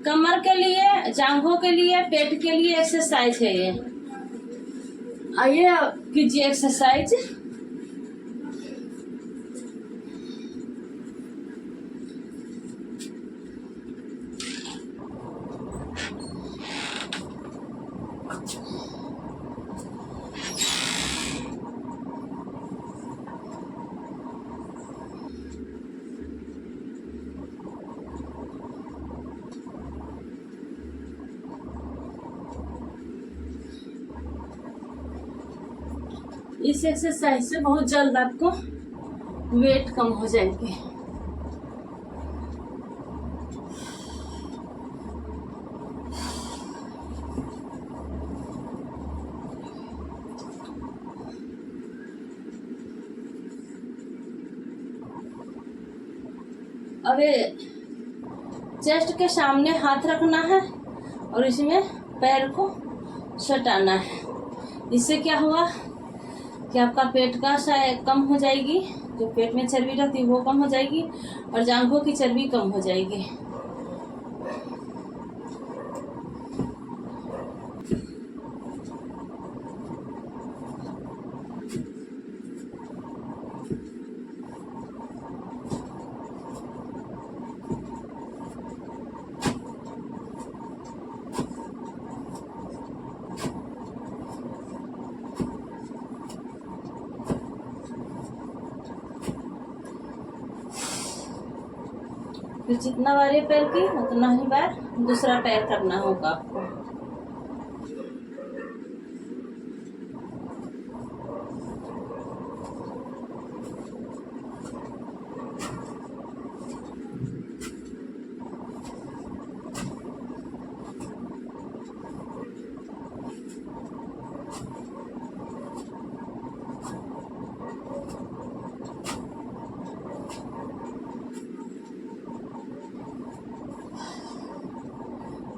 कमर के लिए, जांघों के लिए, पेट के लिए एक्सरसाइज है ये। आइए कीजिए एक्सरसाइज। इस एक्सरसाइज से बहुत जल्द आपको वेट कम हो जाएगी। अब चेस्ट के सामने हाथ रखना है और इसमें पैर को सटाना है। इससे क्या हुआ कि आपका पेट का कम हो जाएगी, जो पेट में चर्बी रहती है वो कम हो जाएगी और जांघों की चर्बी कम हो जाएगी। फिर जितना बार ये पैर की उतना ही बार दूसरा पैर करना होगा आपको।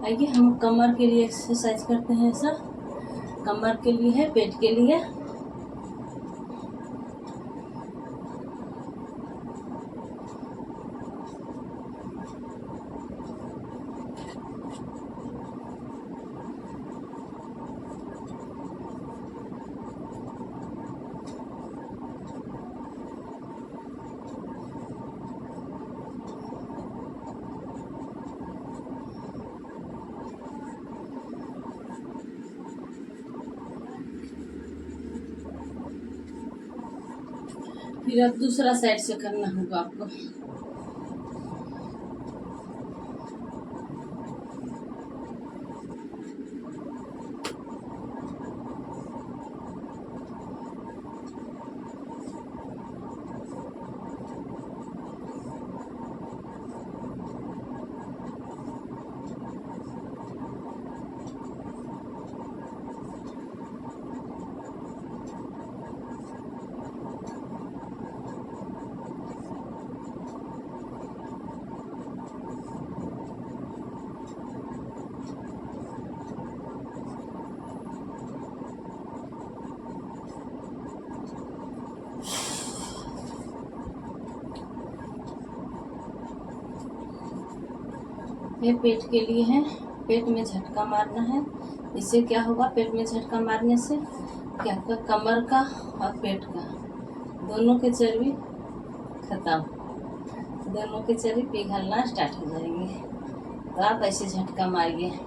आइए हम कमर के लिए एक्सरसाइज करते हैं। ऐसा कमर के लिए है, पेट के लिए। फिर अब दूसरा साइड से करना होगा आपको। ये पेट के लिए है। पेट में झटका मारना है। इससे क्या होगा, पेट में झटका मारने से क्या आपका कमर का और पेट का दोनों के चर्बी खत्म, दोनों के चर्बी पिघलना स्टार्ट हो जाएंगे। तो आप ऐसे झटका मारिए।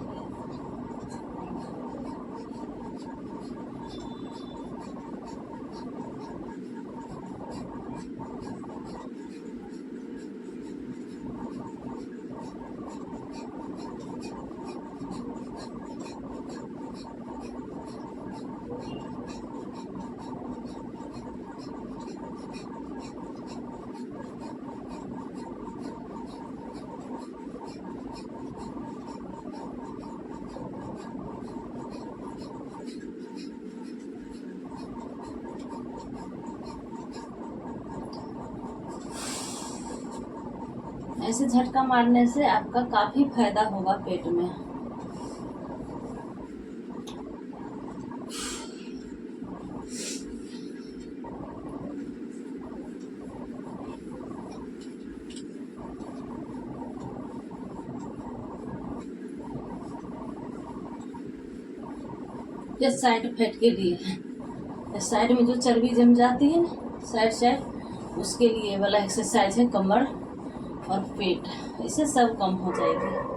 ऐसे झटका मारने से आपका काफी फायदा होगा पेट में। ये साइड फैट के लिए है। साइड में जो चर्बी जम जाती है ना साइड साइड, उसके लिए वाला एक्सरसाइज है कमर और पेट, इससे सब कम हो जाएगी।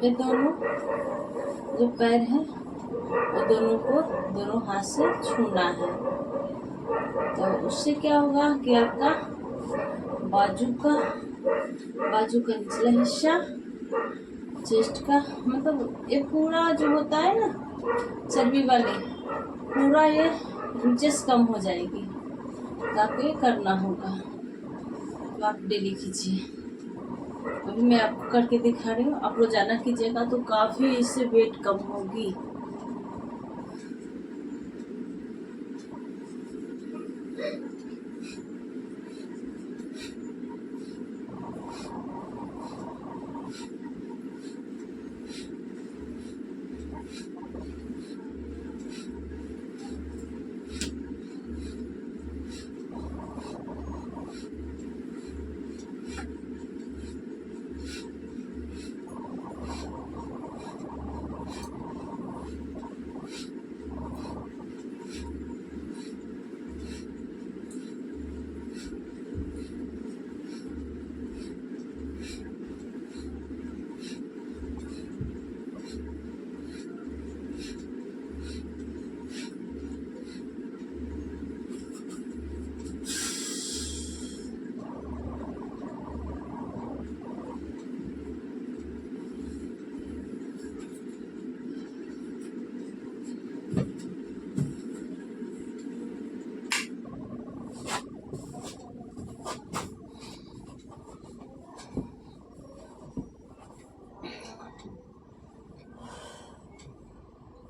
ये दोनों जो पैर हैं वो दोनों को दोनों हाथ से छूना है। तो उससे क्या होगा कि आपका बाजू का निचला हिस्सा, चेस्ट का, मतलब ये पूरा जो होता है ना चर्बी वाले, पूरा ये इंचेस कम हो जाएगी। तो आपको ये करना होगा, तो आप डेली कीजिए। अभी मैं आपको करके दिखा रही हूँ, आप रोजाना कीजिएगा तो काफ़ी इससे वेट कम होगी।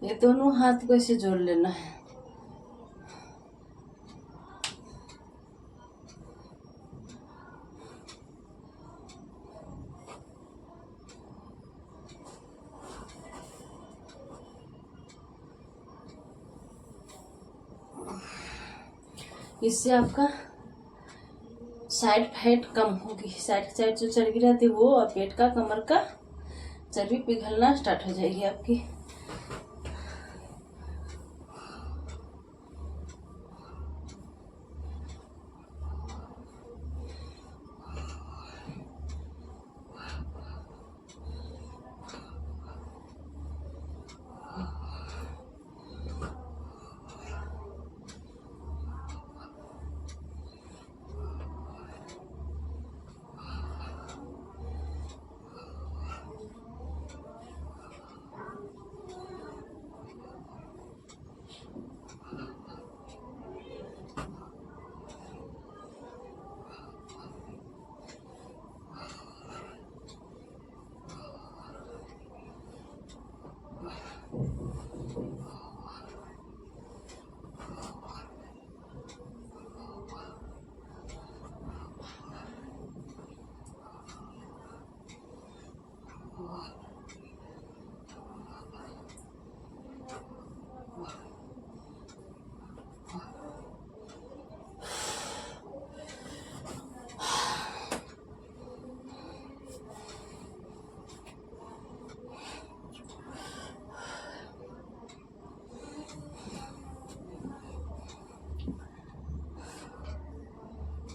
ये दोनों हाथ को ऐसे जोड़ लेना है। इससे आपका साइड फैट कम होगी, साइड जो चर्बी रहती है वो, और पेट का कमर का चर्बी पिघलना स्टार्ट हो जाएगी आपकी।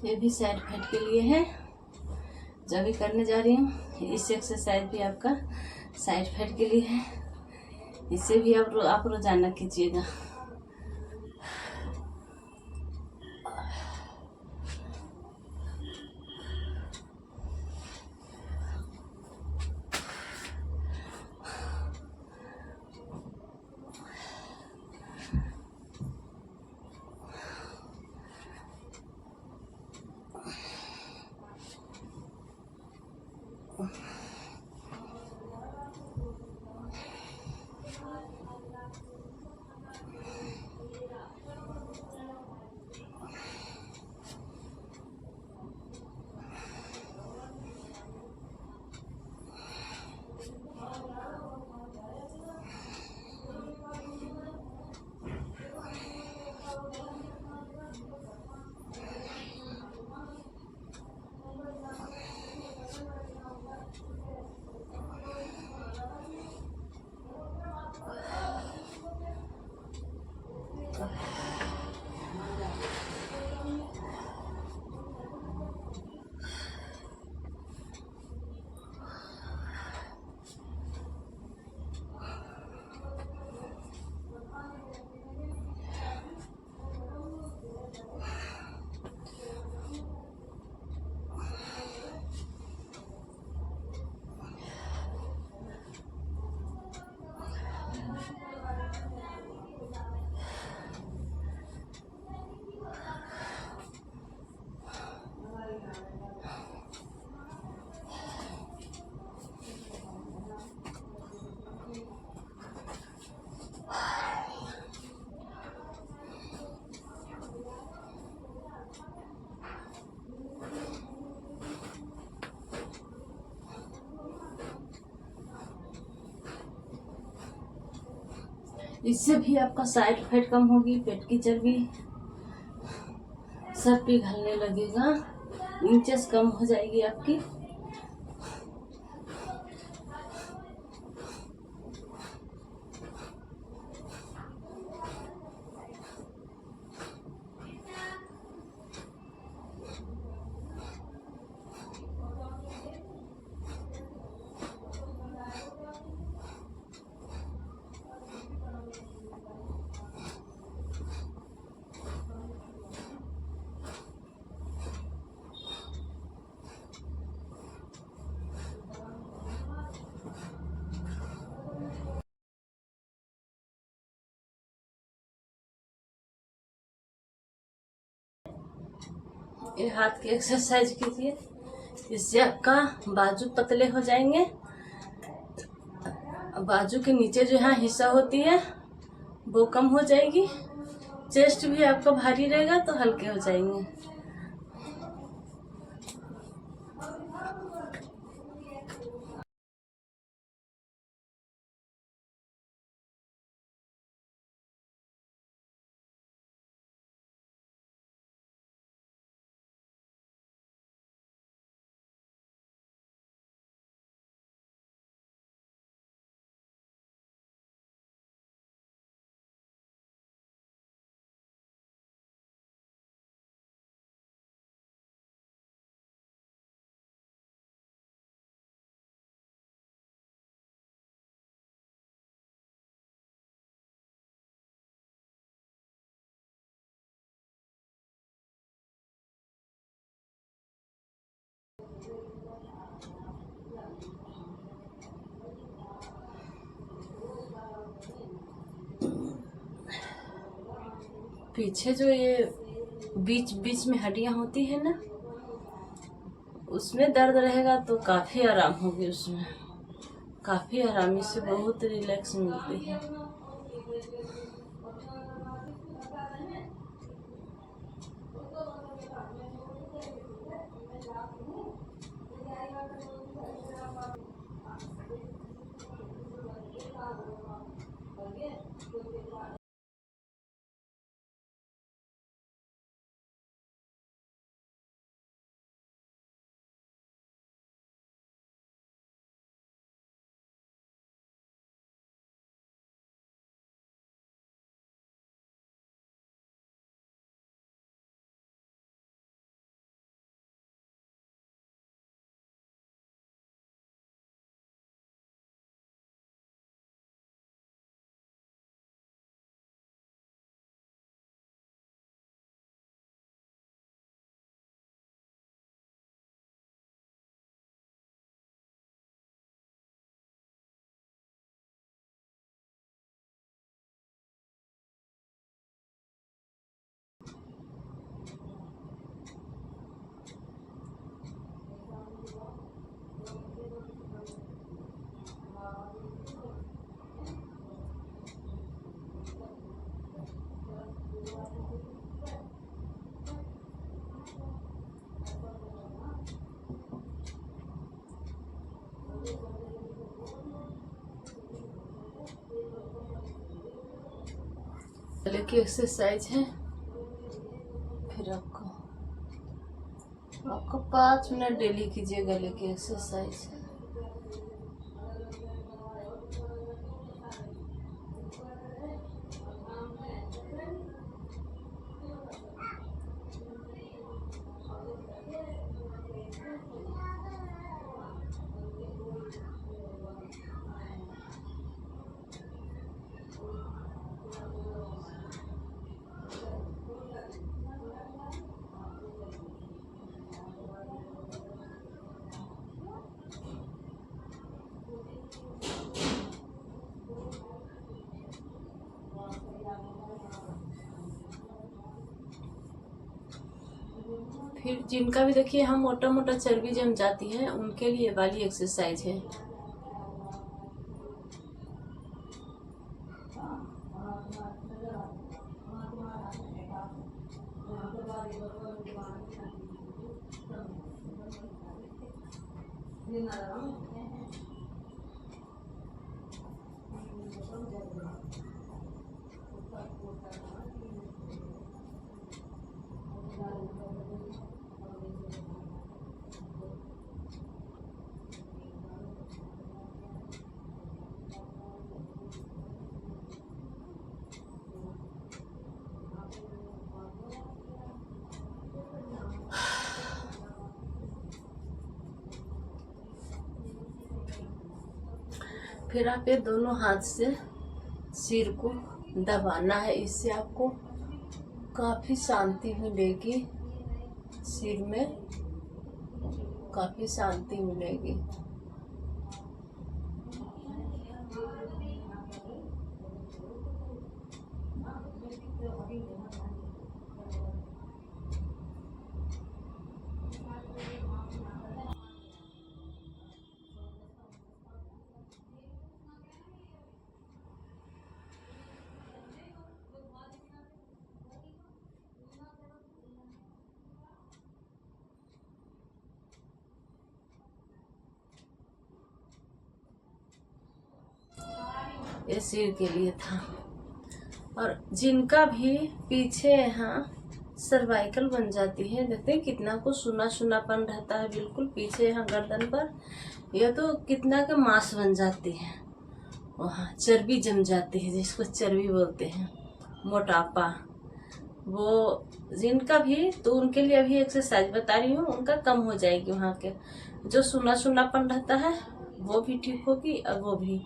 ये भी साइड फैट के लिए है, जो भी करने जा रही हूँ। इस एक्सरसाइज भी आपका साइड फैट के लिए है, इसे भी आप रोजाना कीजिएगा। इससे भी आपका साइड फैट कम होगी, पेट की चर्बी सब पिघलने लगेगा, इंचेस कम हो जाएगी आपकी। ये हाथ की एक्सरसाइज कीजिए, इससे आपका बाजू पतले हो जाएंगे। बाजू के नीचे जो यहाँ हिस्सा होती है वो कम हो जाएगी, चेस्ट भी आपका भारी रहेगा तो हल्के हो जाएंगे। पीछे जो ये बीच बीच में हड्डियां होती है ना, उसमें दर्द रहेगा तो काफ़ी आराम होगी, उसमें काफ़ी आराम, इससे बहुत रिलैक्स मिलती है। गले की एक्सरसाइज है। फिर आपको 5 मिनट डेली कीजिए गले की एक्सरसाइज। फिर जिनका भी देखिए हम मोटा मोटा चर्बी जम जाती है उनके लिए वाली एक्सरसाइज है। फिर आप ये दोनों हाथ से सिर को दबाना है। इससे आपको काफ़ी शांति मिलेगी, सिर में काफ़ी शांति मिलेगी। ये सिर के लिए था। और जिनका भी पीछे यहाँ सर्वाइकल बन जाती है, देखते हैं कितना को सुना सुनापन रहता है बिल्कुल पीछे यहाँ गर्दन पर, यह तो कितना के मांस बन जाती है, वहाँ चर्बी जम जाती है जिसको चर्बी बोलते हैं, मोटापा। वो जिनका भी, तो उनके लिए अभी एक्सरसाइज बता रही हूँ, उनका कम हो जाएगी। वहाँ के जो सुना सुनापन रहता है वो भी ठीक होगी और वो भी।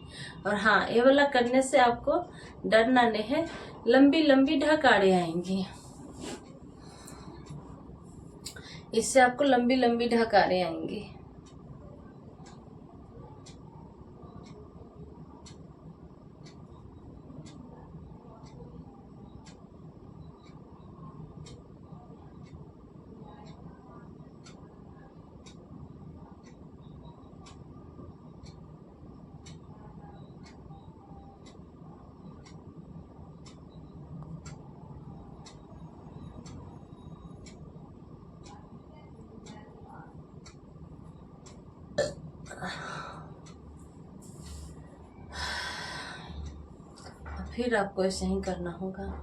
और हाँ, ये वाला करने से आपको डरना नहीं है, लंबी लंबी ढकाड़े आएंगी, इससे आपको लंबी लंबी ढकाड़े आएंगी। फिर आपको ऐसे ही करना होगा।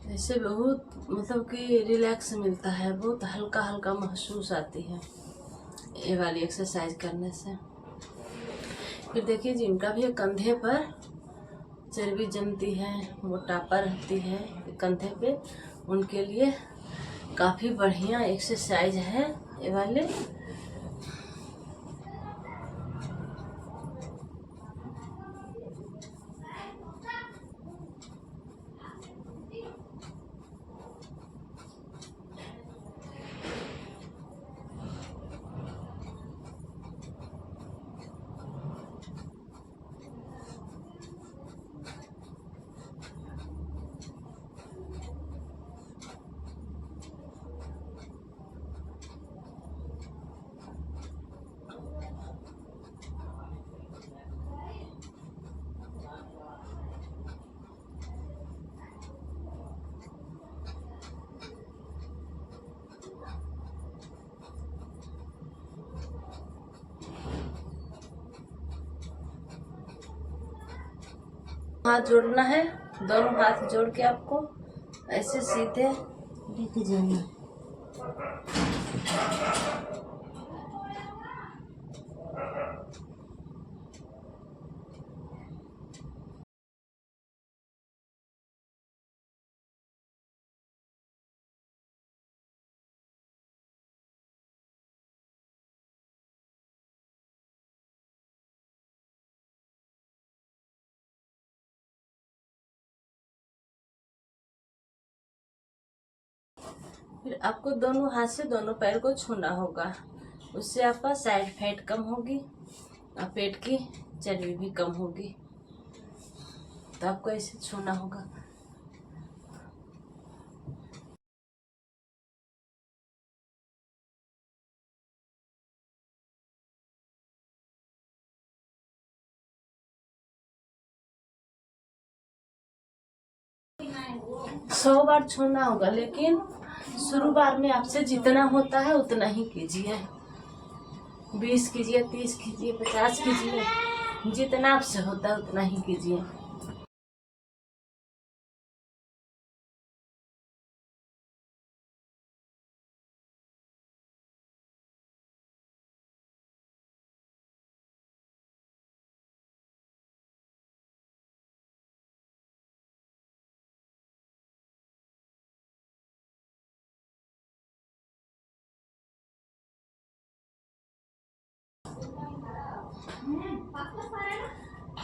ऐसे बहुत मतलब कि रिलैक्स मिलता है, बहुत हल्का हल्का महसूस आती है ये वाली एक्सरसाइज करने से। फिर देखिए जिनका भी कंधे पर चर्बी जमती है, मोटापा रहती है कंधे पे, उनके लिए काफ़ी बढ़िया एक्सरसाइज है ये वाले। हाथ जोड़ना है, दोनों हाथ जोड़ के आपको ऐसे सीधे लेके जाना है। फिर आपको दोनों हाथ से दोनों पैर को छूना होगा, उससे आपका साइड फैट कम होगी और पेट की चर्बी भी कम होगी। तो आपको ऐसे छूना होगा। 100 बार छूना होगा, लेकिन शुरू बार में आपसे जितना होता है उतना ही कीजिए। 20 कीजिए, 30 कीजिए, 50 कीजिए, जितना आपसे होता है उतना ही कीजिए।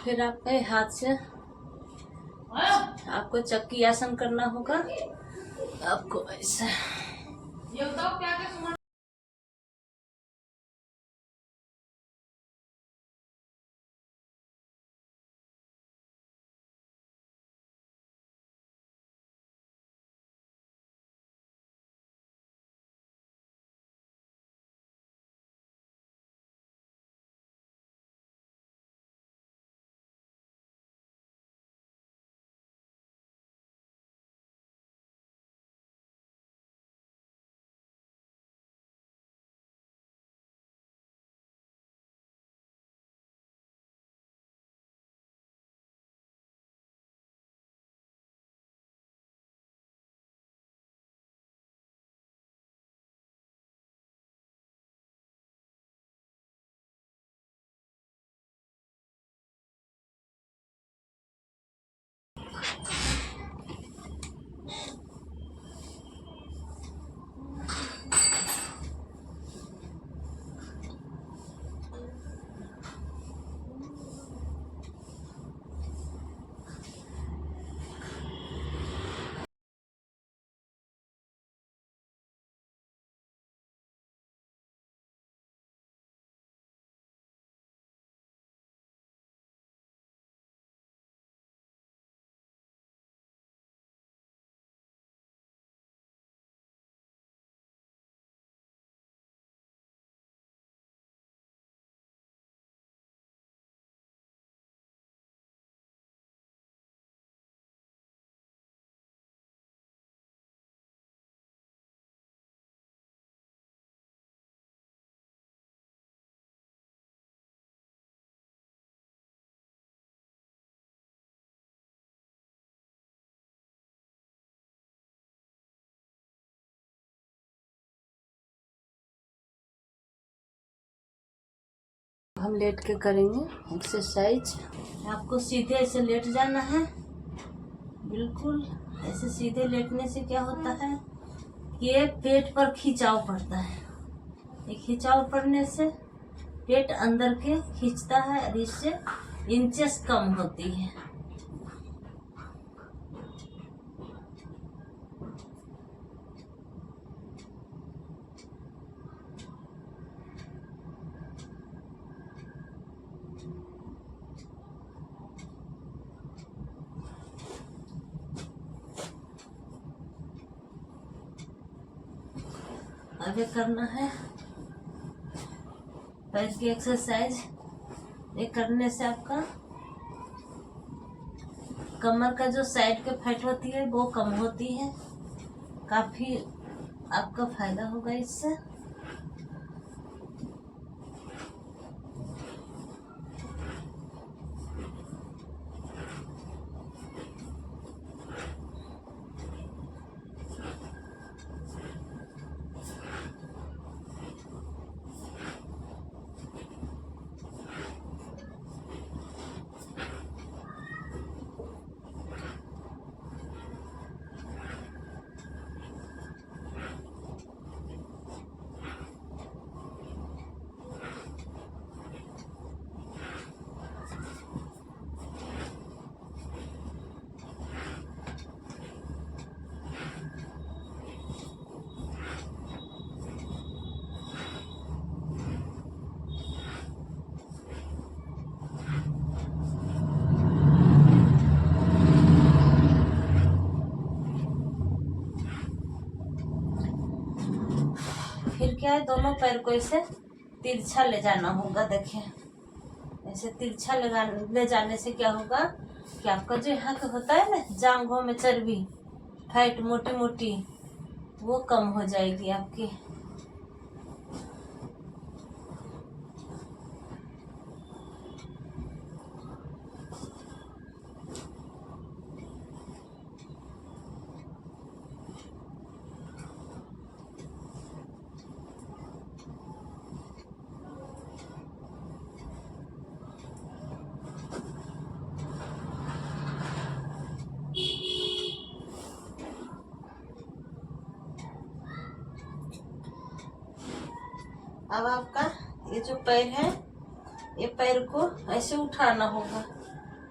फिर आपके हाथ से आपको चक्की आसन करना होगा। आपको ऐसा हम लेट के करेंगे एक्सरसाइज। आपको सीधे ऐसे लेट जाना है, बिल्कुल ऐसे सीधे लेटने से क्या होता है कि ये पेट पर खिंचाव पड़ता है। ये खिंचाव पड़ने से पेट अंदर के खींचता है और इससे इंचेस कम होती है। आगे करना है पैर की एक्सरसाइज। ये करने से आपका कमर का जो साइड के फैट होती है वो कम होती है। काफी आपका फायदा होगा इससे। क्या है, दोनों पैर को ऐसे तिरछा ले जाना होगा। देखिए ऐसे तिरछा ले जाने से क्या होगा कि आपका जो यहाँ का होता है ना जांघों में चर्बी, फैट मोटी मोटी, वो कम हो जाएगी आपकी। अब आपका ये जो पैर है, ये पैर को ऐसे उठाना होगा।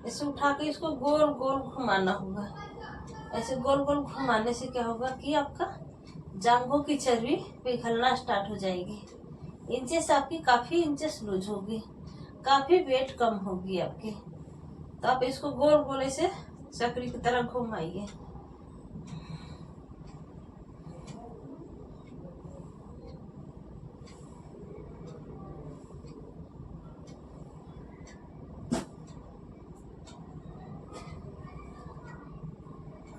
ऐसे उठा के इसको गोल गोल घुमाना होगा। ऐसे गोल गोल घुमाने से क्या होगा कि आपका जांघों की चर्बी पिघलना स्टार्ट हो जाएगी। इंचेस आपकी काफी इंचेस लूज होगी, काफी वेट कम होगी आपकी। तो आप इसको गोल गोल ऐसे चक्री की तरह घुमाइए।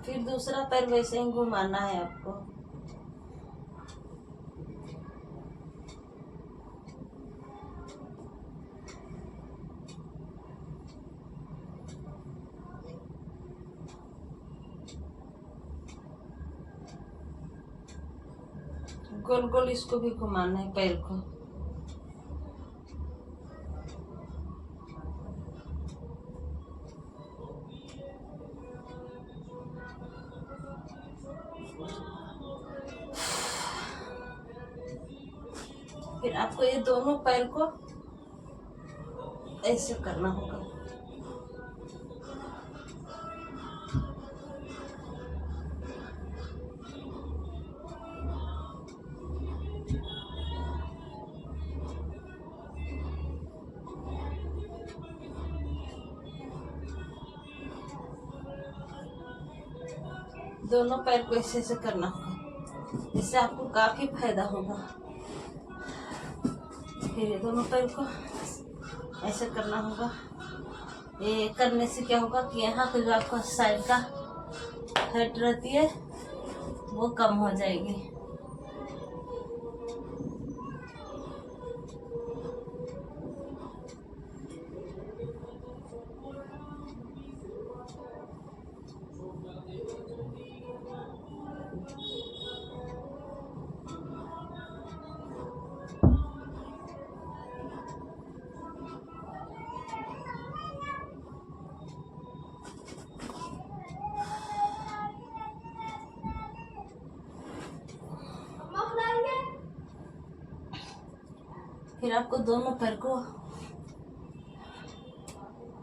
फिर दूसरा पैर वैसे ही घुमाना है आपको। गोल गोल इसको भी घुमाना है पैर को। फिर आपको ये दोनों पैर को ऐसे करना होगा। दोनों पैर को ऐसे ऐसे करना होगा, इससे आपको काफी फायदा होगा। फिर ये दोनों पैर को ऐसे करना होगा। ये करने से क्या होगा कि यहाँ पे जो आपका साइड का फैट रहती है वो कम हो जाएगी। फिर आपको दोनों पैर को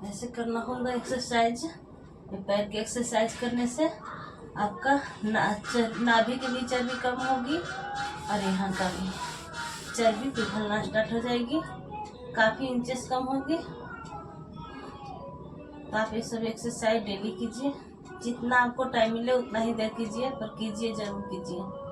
ऐसे करना होगा एक्सरसाइज। ये पैर की एक्सरसाइज करने से आपका नाभि की भी चर्बी कम होगी और यहाँ का भी चर्बी पिघलना स्टार्ट हो जाएगी, काफ़ी इंचेस कम होगी। तो आप ये सब एक्सरसाइज डेली कीजिए, जितना आपको टाइम मिले उतना ही देर कीजिए, पर कीजिए, जरूर कीजिए।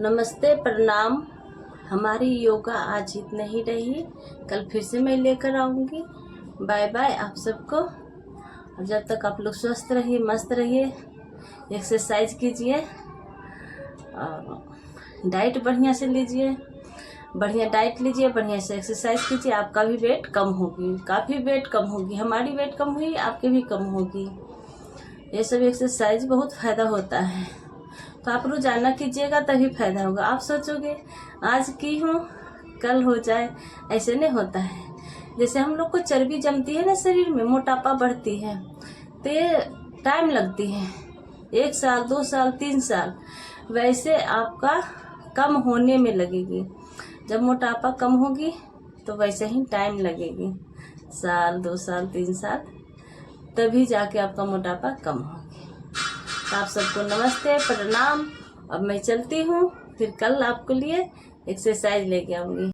नमस्ते, प्रणाम। हमारी योगा आज इतनी ही रही, कल फिर से मैं लेकर आऊँगी। बाय बाय आप सबको। और जब तक आप लोग स्वस्थ रहिए, मस्त रहिए, एक्सरसाइज कीजिए और डाइट बढ़िया से लीजिए, बढ़िया डाइट लीजिए, बढ़िया से एक्सरसाइज कीजिए। आपका भी वेट कम होगी, काफ़ी वेट कम होगी। हमारी वेट कम हुई, आपके भी कम होगी। ये सब एक्सरसाइज बहुत फ़ायदा होता है, तो आप रोजाना कीजिएगा तभी फायदा होगा। आप सोचोगे आज की हूँ कल हो जाए, ऐसे नहीं होता है। जैसे हम लोग को चर्बी जमती है ना शरीर में, मोटापा बढ़ती है, तो ये टाइम लगती है, 1 साल 2 साल 3 साल, वैसे आपका कम होने में लगेगी। जब मोटापा कम होगी तो वैसे ही टाइम लगेगी, 1 साल 2 साल 3 साल, तभी जाके आपका मोटापा कम होगी। आप सबको नमस्ते, प्रणाम। अब मैं चलती हूँ, फिर कल आपके लिए एक्सरसाइज लेके आऊँगी।